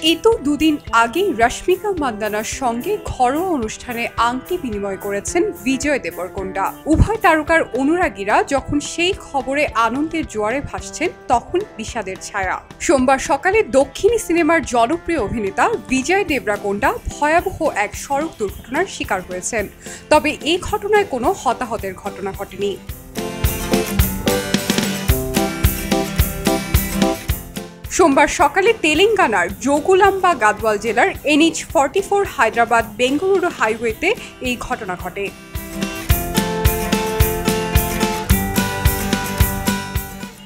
এই তো দুদিন আগেই রশ্মিকা মান্দানার সঙ্গে ঘরোয়া অনুষ্ঠানে আংটি বিনিময় করেছেন বিজয় দেবরকোন্ডা। উভয় তারকার অনুরাগীরা যখন সেই খবরে আনন্দের জোয়ারে ভাসছেন, তখন বিষাদের ছায়া। সোমবার সকালে দক্ষিণী সিনেমার জনপ্রিয় অভিনেতা বিজয় দেবরকোন্ডা ভয়াবহ এক সড়ক দুর্ঘটনার শিকার হয়েছেন। তবে এই ঘটনায় কোনো হতাহতের ঘটনা ঘটেনি। সোমবার সকালে তেলেঙ্গানার জোগুলাম্বা গাদওয়াল জেলার NH-44 হায়দ্রাবাদ বেঙ্গালুরু হাইওয়েতে এই ঘটনা ঘটে।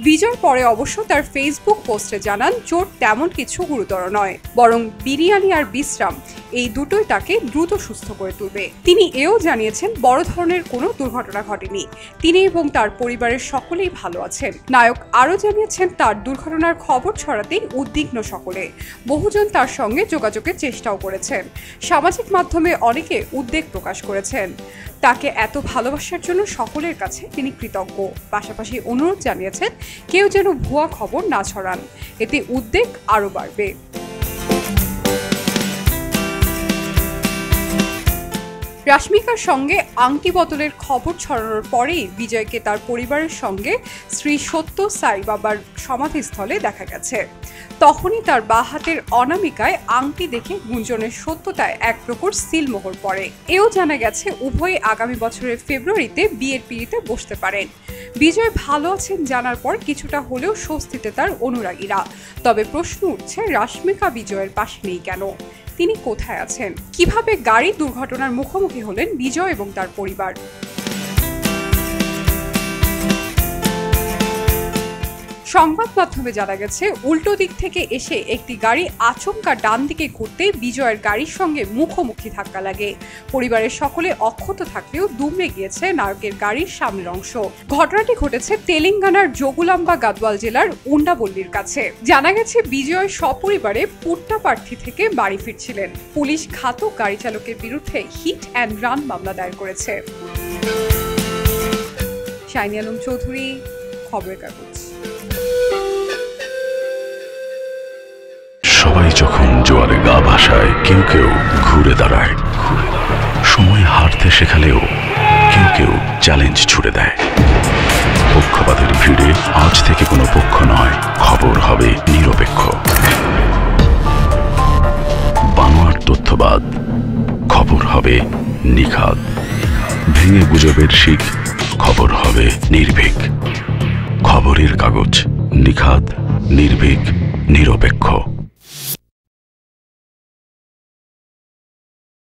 বিজয় পরে অবশ্য তার ফেসবুক পোস্টে জানান, চোট তেমন কিছু গুরুতর নয়, বরং বিরিয়ানি আর বিশ্রাম এই দুটোই তাকে দ্রুত সুস্থ করে তুলবে। তিনি এও জানিয়েছেন, বড় ধরনের কোনো দুর্ঘটনা ঘটেনি, তিনি এবং তার পরিবারের সকলেই ভালো আছেন। নায়ক আরও জানিয়েছেন, তার দুর্ঘটনার খবর ছড়াতেই উদ্বিগ্ন সকলে। বহুজন তার সঙ্গে যোগাযোগের চেষ্টাও করেছেন। সামাজিক মাধ্যমে অনেকে উদ্বেগ প্রকাশ করেছেন। তাকে এত ভালোবাসার জন্য সকলের কাছে তিনি কৃতজ্ঞ। পাশাপাশি অনুরোধ জানিয়েছেন, কেউ যেন ভুয়া খবর না ছড়ান, এতে উদ্বেগ আরও বাড়বে। রশ্মিকার সঙ্গে আংটি বদলের খবর ছড়ানোর পরেই বিজয়কে তার পরিবারের সঙ্গে শ্রী সত্য সাই বাবার সমাধিস্থলে দেখা গেছে। তখনই তার বাঁ হাতের অনামিকায় আংটি দেখে গুঞ্জনের সত্যতায় এক প্রকার সিলমোহর পড়ে। এও জানা গেছে, উভয়ে আগামী বছরের ফেব্রুয়ারিতে বিয়ের পিঁড়িতে বসতে পারেন। বিজয় ভালো আছেন জানার পর কিছুটা হলেও স্বস্তিতে তার অনুরাগীরা। তবে প্রশ্ন উঠছে, রশ্মিকা বিজয়ের পাশে নেই কেন? তিনি কোথায় আছেন? কিভাবে গাড়ি দুর্ঘটনার মুখোমুখি হলেন বিজয় এবং তার পরিবার? সংবাদ মাধ্যমে জানা গেছে, উল্টো দিক থেকে এসে একটি গাড়ি আচমকা ডান দিকে ঘুরতে বিজয়ের গাড়ির সঙ্গে মুখোমুখি ধাক্কা লাগে। পরিবারের সকলে অক্ষত থাকলেও দুমড়ে গিয়েছে নায়কের গাড়ির সামনের অংশ। ঘটনাটি ঘটেছে তেলেঙ্গানার জোগুলাম্বা গাদওয়াল জেলার উন্ডাবল্লির কাছে। জানা গেছে, বিজয় সপরিবারে পুট্টাপার্থী থেকে বাড়ি ফিরছিলেন। পুলিশ ঘাতক গাড়ি চালকের বিরুদ্ধে হিট অ্যান্ড রান মামলা দায়ের করেছে। শাইনি আলম চৌধুরী, খবরের কাগজ। সবাই যখন জোয়ারে গা ভাসায়, কেউ কেউ ঘুরে দাঁড়ায়। সময় হারতে শেখালেও কেউ কেউ চ্যালেঞ্জ ছুড়ে দেয়। পক্ষপাতের ভিড়ে আজ থেকে কোনো পক্ষ নয়, খবর হবে নিরপেক্ষ। বানোয়ার তথ্যবাদ, খবর হবে নিখাদ। ভেঙে গুজবের শিখ, খবর হবে নির্ভীক। খবরের কাগজ, নিখাদ, নির্ভীক, নিরপেক্ষ।